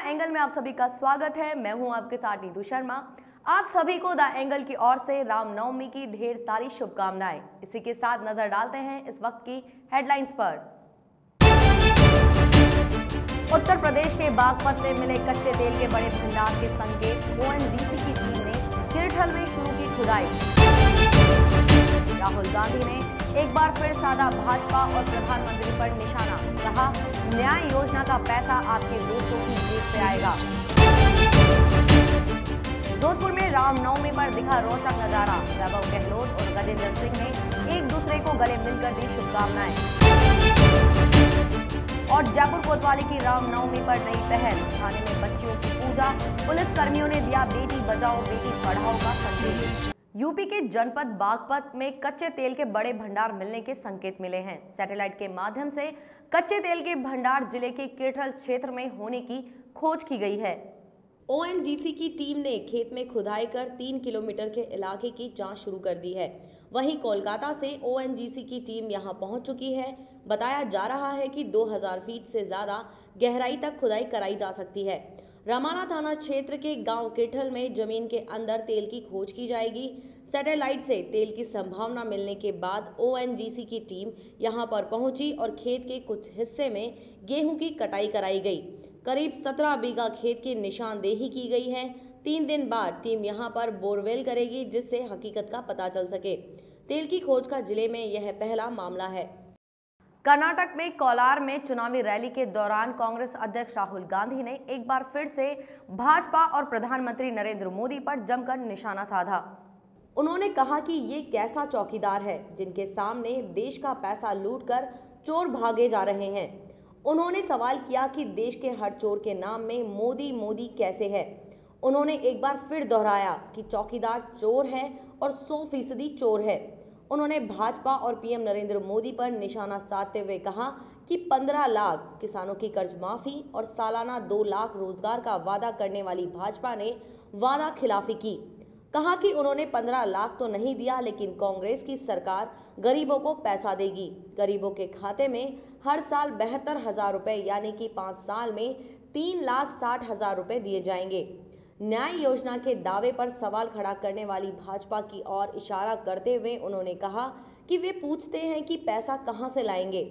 Angle में आप सभी का स्वागत है। मैं हूं आपके साथ नीतू शर्मा। आप सभी को द एंगल की ओर से रामनवमी की ढेर सारी शुभकामनाएं। इसी के साथ नजर डालते हैं इस वक्त की हेडलाइंस पर। उत्तर प्रदेश के बागपत में मिले कच्चे तेल के बड़े भंडार के संकेत। ओएनजीसी की टीम ने किरठल में शुरू की खुदाई। राहुल गांधी ने एक बार फिर साधा भाजपा और प्रधानमंत्री पर निशाना। कहा, न्याय योजना का पैसा आपके वोटों की जेब से आएगा। जोधपुर में रामनवमी पर दिखा रोचक नजारा। वैभव गहलोत और गजेंद्र सिंह ने एक दूसरे को गले मिलकर दी शुभकामनाएं। और जयपुर कोतवाली की रामनवमी पर नई पहल। थाने में बच्चियों की पूजा। पुलिस कर्मियों ने दिया बेटी बचाओ बेटी पढ़ाओ का संदेश। यूपी के जनपद बागपत में कच्चे तेल के बड़े भंडार मिलने के संकेत मिले हैं। सैटेलाइट के माध्यम से कच्चे तेल के भंडार जिले के किरठल क्षेत्र में होने की खोज की गई है। ओएनजीसी की टीम ने खेत में खुदाई कर 3 किलोमीटर के इलाके की जांच शुरू कर दी है। वहीं कोलकाता से ओएनजीसी की टीम यहां पहुंच चुकी है। बताया जा रहा है कि 2000 फीट से ज्यादा गहराई तक खुदाई कराई जा सकती है। रमाना थाना क्षेत्र के गांव किरठल में जमीन के अंदर तेल की खोज की जाएगी। सैटेलाइट से तेल की संभावना मिलने के बाद ओएनजीसी की टीम यहां पर पहुंची और खेत के कुछ हिस्से में गेहूं की कटाई कराई गई। करीब 17 बीघा खेत की निशानदेही की गई है। 3 दिन बाद टीम यहां पर बोरवेल करेगी, जिससे हकीकत का पता चल सके। तेल की खोज का जिले में यह पहला मामला है। कर्नाटक में कोलार में चुनावी रैली के दौरान कांग्रेस अध्यक्ष राहुल गांधी ने एक बार फिर से भाजपा और प्रधानमंत्री नरेंद्र मोदी पर जमकर निशाना साधा। उन्होंने कहा कि ये कैसा चौकीदार है जिनके सामने देश का पैसा लूटकर चोर भागे जा रहे हैं। उन्होंने सवाल किया कि देश के हर चोर के नाम में मोदी मोदी कैसे है। उन्होंने एक बार फिर दोहराया कि चौकीदार चोर है और 100% चोर है। उन्होंने भाजपा और पीएम नरेंद्र मोदी पर निशाना साधते हुए कहा कि 15 लाख किसानों की कर्ज माफी और सालाना 2 लाख रोजगार का वादा करने वाली भाजपा ने वादा खिलाफी की। कहा कि उन्होंने 15 लाख तो नहीं दिया, लेकिन कांग्रेस की सरकार गरीबों को पैसा देगी। गरीबों के खाते में हर साल 72,000 रुपए यानी कि 5 साल में 3,60,000 रुपए दिए जाएंगे। न्याय योजना के दावे पर सवाल खड़ा करने वाली भाजपा की ओर इशारा करते हुए उन्होंने कहा कि वे पूछते हैं कि पैसा कहां से लाएंगे।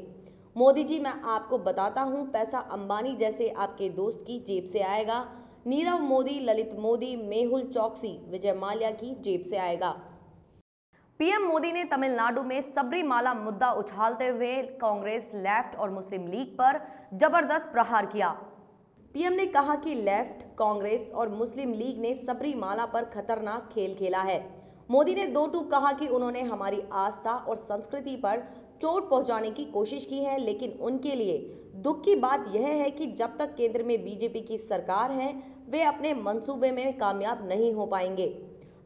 मोदी जी, मैं आपको बताता हूं, पैसा अंबानी जैसे आपके दोस्त की जेब से आएगा। नीरव मोदी, ललित मोदी, मेहुल चौकसी, विजय माल्या की जेब से आएगा। पीएम मोदी ने तमिलनाडु में सबरीमाला मुद्दा उछालते हुए कांग्रेस, लेफ्ट और मुस्लिम लीग पर जबरदस्त प्रहार किया। पीएम ने कहा कि लेफ्ट, कांग्रेस और मुस्लिम लीग ने सबरीमाला पर खतरनाक खेल खेला है। मोदी ने दो टूक कहा कि उन्होंने हमारी आस्था और संस्कृति पर चोट पहुंचाने की कोशिश की है, लेकिन उनके लिए दुख की बात यह है कि जब तक केंद्र में बीजेपी की सरकार है, वे अपने मंसूबे में कामयाब नहीं हो पाएंगे।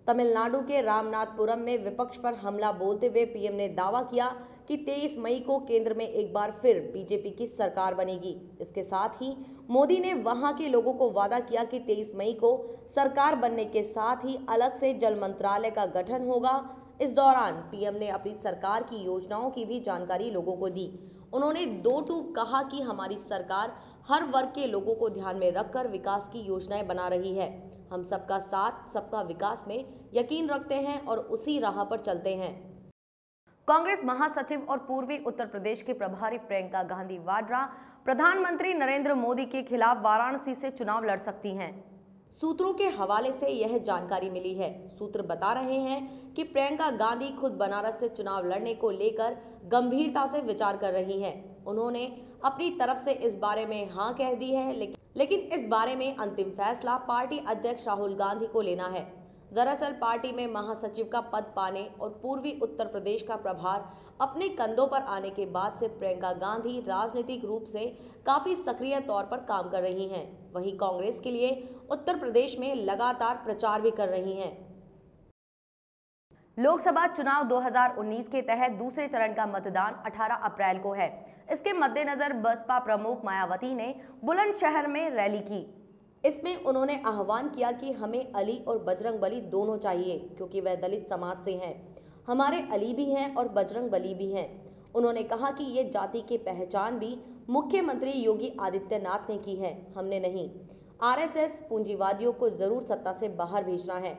तमिलनाडु के रामनाथपुरम में विपक्ष पर हमला बोलते हुए पीएम ने दावा किया कि 23 मई को केंद्र में एक बार फिर बीजेपी की सरकार बनेगी। इसके साथ ही मोदी ने वहां के लोगों को वादा किया कि 23 मई को सरकार बनने के साथ ही अलग से जल मंत्रालय का गठन होगा। इस दौरान पीएम ने अपनी सरकार की योजनाओं की भी जानकारी लोगों को दी। उन्होंने दो टूक कहा कि हमारी सरकार हर वर्ग के लोगों को ध्यान में रखकर विकास की योजनाएं बना रही है। हम सबका साथ, सबका विकास में यकीन रखते हैं और उसी राह पर चलते हैं। कांग्रेस महासचिव और पूर्वी उत्तर प्रदेश के प्रभारी प्रियंका गांधी वाड्रा प्रधानमंत्री नरेंद्र मोदी के खिलाफ वाराणसी से चुनाव लड़ सकती हैं। सूत्रों के हवाले से यह जानकारी मिली है। सूत्र बता रहे हैं कि प्रियंका गांधी खुद बनारस से चुनाव लड़ने को लेकर गंभीरता से विचार कर रही हैं। उन्होंने अपनी तरफ से इस बारे में हाँ कह दी है, लेकिन इस बारे में अंतिम फैसला पार्टी अध्यक्ष राहुल गांधी को लेना है। दरअसल पार्टी में महासचिव का पद पाने और पूर्वी उत्तर प्रदेश का प्रभार अपने कंधों पर आने के बाद से प्रियंका गांधी राजनीतिक रूप से काफी सक्रिय तौर पर काम कर रही हैं। वहीं कांग्रेस के लिए उत्तर प्रदेश में लगातार प्रचार भी कर रही हैं। लोकसभा चुनाव 2019 के तहत दूसरे चरण का मतदान 18 अप्रैल को है। इसके मद्देनजर बसपा प्रमुख मायावती ने बुलंदशहर में रैली की। इसमें उन्होंने आह्वान किया कि हमें अली और बजरंगबली दोनों चाहिए, क्योंकि वह दलित समाज से हैं। हमारे अली भी हैं और बजरंगबली भी हैं। उन्होंने कहा कि ये जाति की पहचान भी मुख्यमंत्री योगी आदित्यनाथ ने की है, हमने नहीं। आरएसएस पूंजीवादियों को जरूर सत्ता से बाहर भेजना है।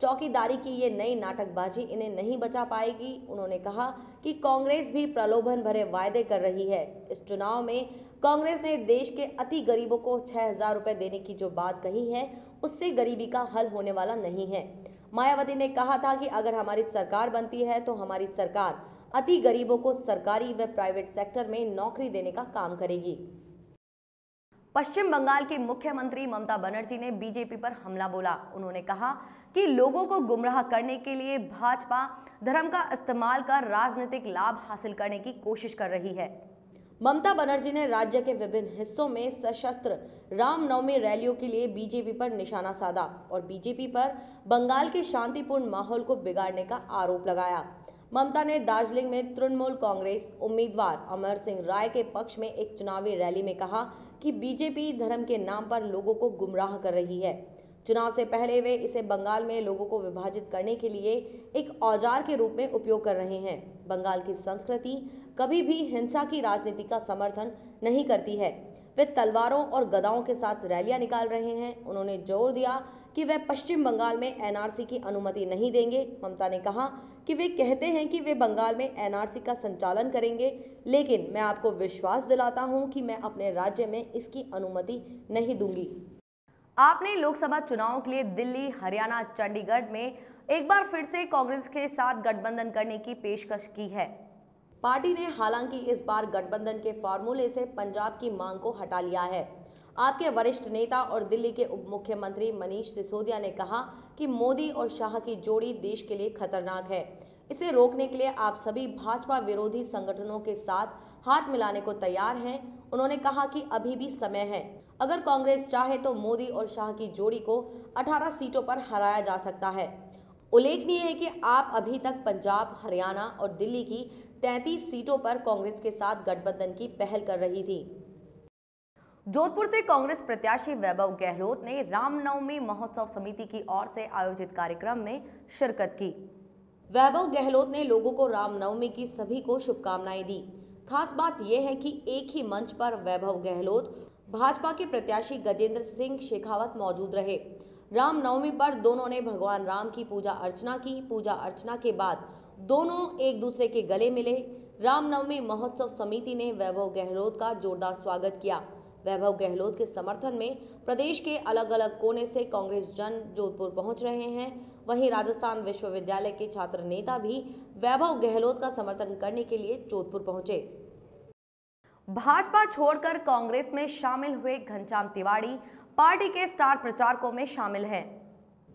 चौकीदारी की ये नई नाटकबाजी इन्हें नहीं बचा पाएगी। उन्होंने कहा कि कांग्रेस भी प्रलोभन भरे वायदे कर रही है। इस चुनाव में कांग्रेस ने देश के अति गरीबों को 6,000 रुपए देने की जो बात कही है, उससे गरीबी का हल होने वाला नहीं है। मायावती ने कहा था कि अगर हमारी सरकार बनती है तो हमारी सरकार अति गरीबों को सरकारी व प्राइवेट सेक्टर में नौकरी देने का काम करेगी। पश्चिम बंगाल की मुख्यमंत्री ममता बनर्जी ने बीजेपी पर हमला बोला। उन्होंने कहा कि लोगों को गुमराह करने के लिए भाजपा धर्म का इस्तेमाल कर राजनीतिक लाभ हासिल करने की कोशिश कर रही है। ममता बनर्जी ने राज्य के विभिन्न हिस्सों में सशस्त्र रामनवमी रैलियों के लिए बीजेपी पर निशाना साधा और बीजेपी पर बंगाल के शांतिपूर्ण माहौल को बिगाड़ने का आरोप लगाया। ममता ने दार्जिलिंग में तृणमूल कांग्रेस उम्मीदवार अमर सिंह राय के पक्ष में एक चुनावी रैली में कहा कि बीजेपी धर्म के नाम पर लोगों को गुमराह कर रही है। चुनाव से पहले वे इसे बंगाल में लोगों को विभाजित करने के लिए एक औजार के रूप में उपयोग कर रहे हैं। बंगाल की संस्कृति कभी भी हिंसा की राजनीति का समर्थन नहीं करती है। वे तलवारों और गदाओं के साथ रैलियां निकाल रहे हैं। उन्होंने जोर दिया कि वे पश्चिम बंगाल में एनआरसी की अनुमति नहीं देंगे। ममता ने कहा कि वे कहते हैं कि वे बंगाल में एनआरसी का संचालन करेंगे, लेकिन मैं आपको विश्वास दिलाता हूं कि मैं अपने राज्य में इसकी अनुमति नहीं दूंगी। आपने लोकसभा चुनाव के लिए दिल्ली, हरियाणा, चंडीगढ़ में एक बार फिर से कांग्रेस के साथ गठबंधन करने की पेशकश की है। पार्टी ने हालांकि इस बार गठबंधन के फार्मूले से पंजाब की मांग को हटा लिया है। आपके वरिष्ठ नेता और दिल्ली के उप मुख्यमंत्री मनीष सिसोदिया ने कहा कि मोदी और शाह की जोड़ी देश के लिए खतरनाक है। इसे रोकने के लिए आप सभी भाजपा विरोधी संगठनों के साथ हाथ मिलाने को तैयार हैं। उन्होंने कहा कि अभी भी समय है। अगर कांग्रेस चाहे तो मोदी और शाह की जोड़ी को 18 सीटों पर हराया जा सकता है। उल्लेखनीय है कि आप अभी तक पंजाब, हरियाणा और दिल्ली की 33 सीटों पर कांग्रेस के साथ गठबंधन की पहल कर रही थी। जोधपुर से कांग्रेस प्रत्याशी वैभव गहलोत ने रामनवमी महोत्सव समिति की ओर से आयोजित कार्यक्रम में शिरकत की। वैभव गहलोत ने लोगों को रामनवमी की सभी को शुभकामनाएं दी। खास बात यह है कि एक ही मंच पर वैभव गहलोत, भाजपा के प्रत्याशी गजेंद्र सिंह शेखावत मौजूद रहे। रामनवमी पर दोनों ने भगवान राम की पूजा अर्चना की। पूजा अर्चना के बाद दोनों एक दूसरे के गले मिले। रामनवमी महोत्सव समिति ने वैभव गहलोत का जोरदार स्वागत किया। वैभव गहलोत के समर्थन में प्रदेश के अलग अलग कोने से कांग्रेस जन जोधपुर पहुंच रहे हैं। वहीं राजस्थान विश्वविद्यालय के छात्र नेता भी वैभव गहलोत का समर्थन करने के लिए जोधपुर पहुंचे। भाजपा छोड़कर कांग्रेस में शामिल हुए घनश्याम तिवारी पार्टी के स्टार प्रचारकों में शामिल हैं।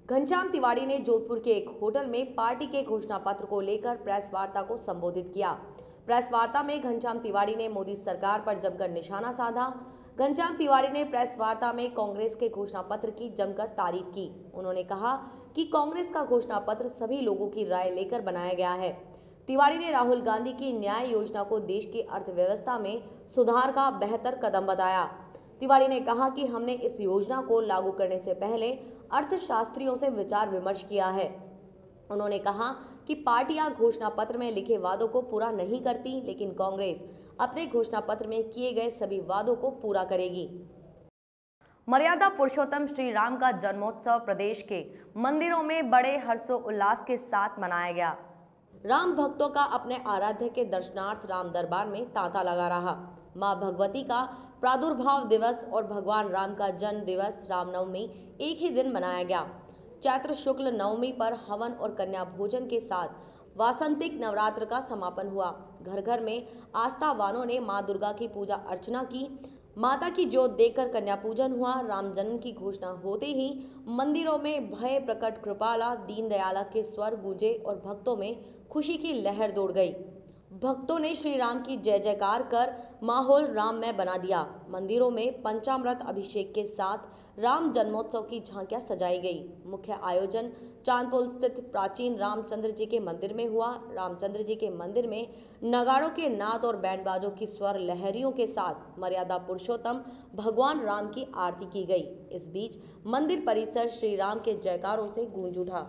घनश्याम तिवारी ने जोधपुर के एक होटल में पार्टी के घोषणा पत्र को लेकर प्रेस वार्ता को संबोधित किया। प्रेस वार्ता में घनश्याम तिवारी ने मोदी सरकार पर जमकर निशाना साधा। घनश्याम तिवारी ने प्रेस वार्ता में कांग्रेस के घोषणा पत्र की जमकर तारीफ की। उन्होंने कहा कि कांग्रेस का घोषणा पत्र सभी लोगों की राय लेकर बनाया गया है। तिवारी ने राहुल गांधी की न्याय योजना को देश की अर्थव्यवस्था में सुधार का बेहतर कदम बताया। तिवारी ने कहा कि हमने इस योजना को लागू करने से पहले अर्थशास्त्रियों से विचार विमर्श किया है। उन्होंने कहा कि पार्टियां घोषणा पत्र में लिखे वादों को पूरा नहीं करती, लेकिन कांग्रेस अपने घोषणा पत्र में किए गए सभी वादों को पूरा करेगी। मर्यादा पुरुषोत्तम श्री राम का जन्मोत्सव प्रदेश के मंदिरों में बड़े हर्षोल्लास के साथ मनाया गया। राम भक्तों का अपने आराध्य के दर्शनार्थ राम दरबार में तांता लगा रहा। मां भगवती का प्रादुर्भाव दिवस और भगवान राम का जन्म दिवस रामनवमी एक ही दिन मनाया गया। चैत्र शुक्ल नवमी पर हवन और कन्या भोजन के साथ वासंतिक नवरात्र का समापन हुआ। घर घर में आस्थावानों ने मां दुर्गा की पूजा अर्चना की। माता की जोत देखकर कन्या पूजन हुआ। राम जन्म की घोषणा होते ही मंदिरों में भय प्रकट कृपाला दीनदयाला के स्वर गूंजे और भक्तों में खुशी की लहर दौड़ गई। भक्तों ने श्री राम की जय जयकार कर माहौल राममय बना दिया। मंदिरों में पंचामृत अभिषेक के साथ राम जन्मोत्सव की झांकियां सजाई गई। मुख्य आयोजन चांदपोल स्थित प्राचीन रामचंद्र जी के मंदिर में हुआ। रामचंद्र जी के मंदिर में नगाड़ों के नाद और बैंडबाजों की स्वर लहरियों के साथ मर्यादा पुरुषोत्तम भगवान राम की आरती की गई। इस बीच मंदिर परिसर श्री राम के जयकारों से गूंज उठा।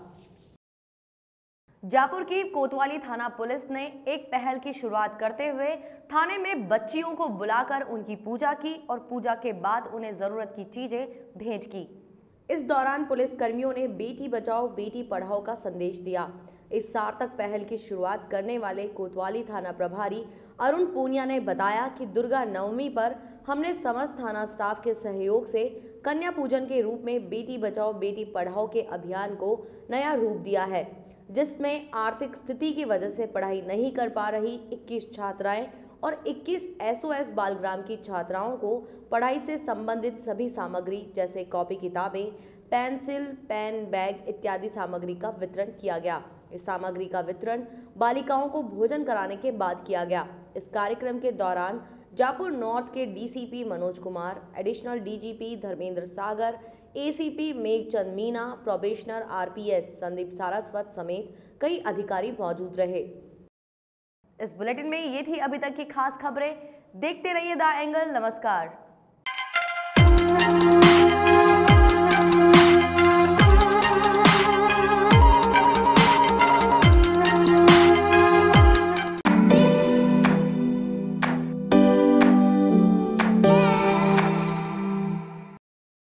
जयपुर की कोतवाली थाना पुलिस ने एक पहल की शुरुआत करते हुए थाने में बच्चियों को बुलाकर उनकी पूजा की और पूजा के बाद उन्हें जरूरत की चीजें भेंट की। इस दौरान पुलिस कर्मियों ने बेटी बचाओ बेटी पढ़ाओ का संदेश दिया। इस सार्थक पहल की शुरुआत करने वाले कोतवाली थाना प्रभारी अरुण पूनिया ने बताया कि दुर्गा नवमी पर हमने समस्त थाना स्टाफ के सहयोग से कन्या पूजन के रूप में बेटी बचाओ बेटी पढ़ाओ के अभियान को नया रूप दिया है, जिसमें आर्थिक स्थिति की वजह से पढ़ाई नहीं कर पा रही 21 छात्राएं और 21 SOS बालग्राम की छात्राओं को पढ़ाई से संबंधित सभी सामग्री जैसे कॉपी किताबें, पेंसिल, पेन, बैग इत्यादि सामग्री का वितरण किया गया। इस सामग्री का वितरण बालिकाओं को भोजन कराने के बाद किया गया। इस कार्यक्रम के दौरान जयपुर नॉर्थ के DCP Manoj Kumar, additional DGP Dharmendra Sagar, ACP Meghchand Meena, probationer RPS Sandeep Saraswat समेत कई अधिकारी मौजूद रहे। इस बुलेटिन में ये थी अभी तक की खास खबरें। देखते रहिए द एंगल। नमस्कार।